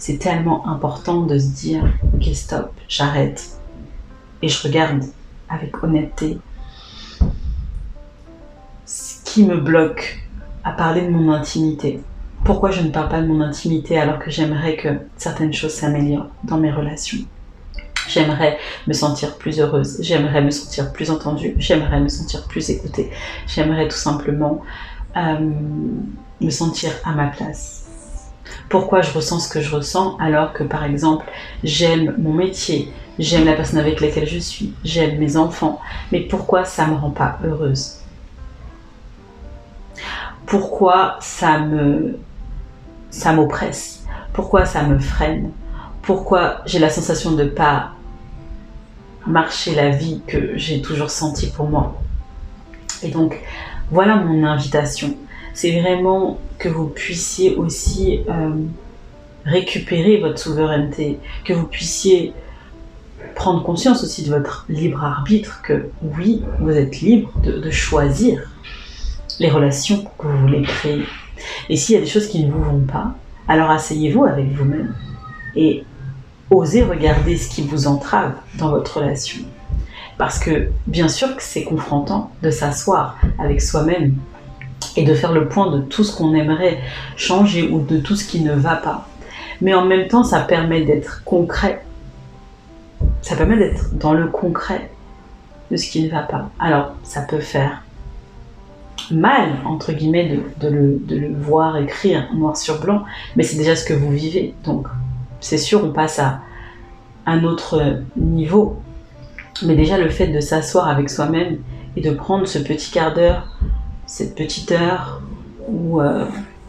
c'est tellement important de se dire « Ok, stop, j'arrête » et je regarde avec honnêteté ce qui me bloque à parler de mon intimité. Pourquoi je ne parle pas de mon intimité alors que j'aimerais que certaines choses s'améliorent dans mes relations? J'aimerais me sentir plus heureuse, j'aimerais me sentir plus entendue, j'aimerais me sentir plus écoutée, j'aimerais tout simplement me sentir à ma place. Pourquoi je ressens ce que je ressens alors que par exemple j'aime mon métier, j'aime la personne avec laquelle je suis, j'aime mes enfants, mais pourquoi ça ne me rend pas heureuse? Pourquoi ça m'oppresse? Pourquoi ça me freine? Pourquoi j'ai la sensation de ne pas marcher la vie que j'ai toujours sentie pour moi? Et donc, voilà mon invitation. C'est vraiment que vous puissiez aussi récupérer votre souveraineté, que vous puissiez prendre conscience aussi de votre libre arbitre, que oui, vous êtes libre de choisir les relations que vous voulez créer. Et s'il y a des choses qui ne vous vont pas, alors asseyez-vous avec vous-même et osez regarder ce qui vous entrave dans votre relation. Parce que bien sûr que c'est confrontant de s'asseoir avec soi-même et de faire le point de tout ce qu'on aimerait changer ou de tout ce qui ne va pas. Mais en même temps, ça permet d'être concret. Ça permet d'être dans le concret de ce qui ne va pas. Alors, ça peut faire mal, entre guillemets, de le voir écrire noir sur blanc, mais c'est déjà ce que vous vivez. Donc, c'est sûr, on passe à un autre niveau. Mais déjà, le fait de s'asseoir avec soi-même et de prendre ce petit quart d'heure, cette petite heure ou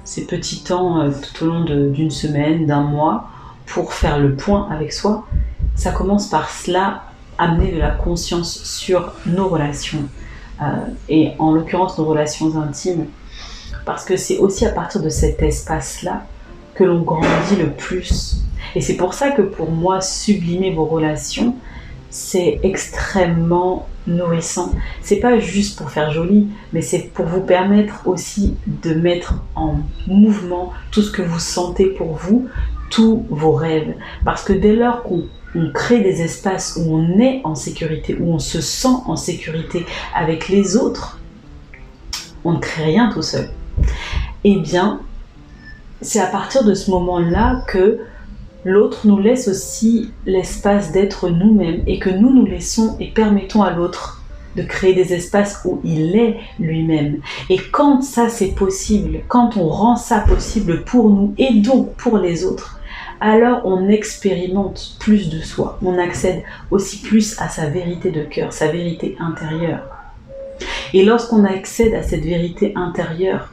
ces petits temps tout au long d'une semaine, d'un mois, pour faire le point avec soi, ça commence par cela, amener de la conscience sur nos relations et en l'occurrence nos relations intimes, parce que c'est aussi à partir de cet espace-là que l'on grandit le plus. Et c'est pour ça que pour moi, sublimer vos relations, c'est extrêmement nourrissant. C'est pas juste pour faire joli, mais c'est pour vous permettre aussi de mettre en mouvement tout ce que vous sentez pour vous, tous vos rêves. Parce que dès lors qu'on crée des espaces où on est en sécurité, où on se sent en sécurité avec les autres, on ne crée rien tout seul. Eh bien, c'est à partir de ce moment-là que l'autre nous laisse aussi l'espace d'être nous-mêmes et que nous laissons et permettons à l'autre de créer des espaces où il est lui-même. Et quand ça c'est possible, quand on rend ça possible pour nous et donc pour les autres, alors on expérimente plus de soi, on accède aussi plus à sa vérité de cœur, sa vérité intérieure. Et lorsqu'on accède à cette vérité intérieure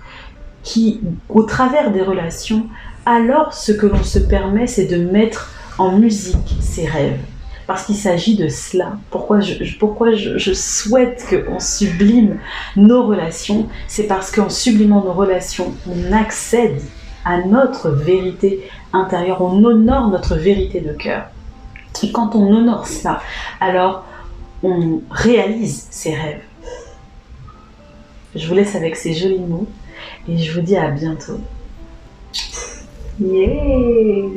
qui, au travers des relations, alors ce que l'on se permet, c'est de mettre en musique ses rêves. Parce qu'il s'agit de cela. Pourquoi je souhaite qu'on sublime nos relations, c'est parce qu'en sublimant nos relations, on accède à notre vérité intérieure, on honore notre vérité de cœur. Et quand on honore cela, alors on réalise ses rêves. Je vous laisse avec ces jolis mots et je vous dis à bientôt. Yeah!